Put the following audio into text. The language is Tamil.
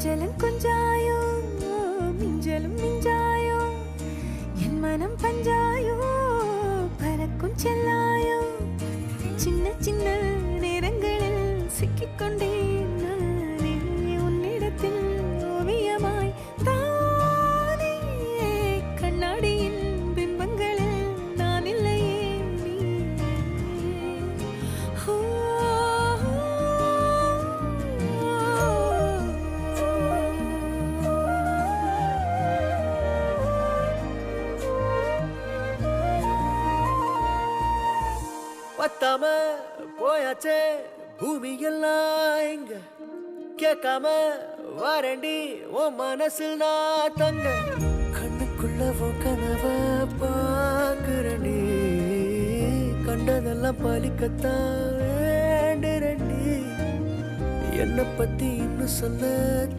கொஞ்சலும் கொஞ்சாயோ மிஞ்சலும் மிஞ்சாயோ என் மனம் பஞ்சாயோ பறக்கும் செல்லாயோ சின்ன சின்ன நேரங்களில் சிக்கிக்கொண்டேன் நானே உன்னிடத்தில் ஓவியமாய் தானே கண்ணாடியின் பிம்பங்களில் நான் இல்லையே நீ பத்தாம போயாச்சே பூமி எல்லாம் இங்க கேட்காம வாரண்டி உன் மனசில் நான் தங்க கண்ணுக்குள்ள உன் கனவ பாக்குறண்டி கண்டதெல்லாம் பலிக்கத்தான் வேண்டுறண்டி என்னை பத்தி இன்னும் சொல்ல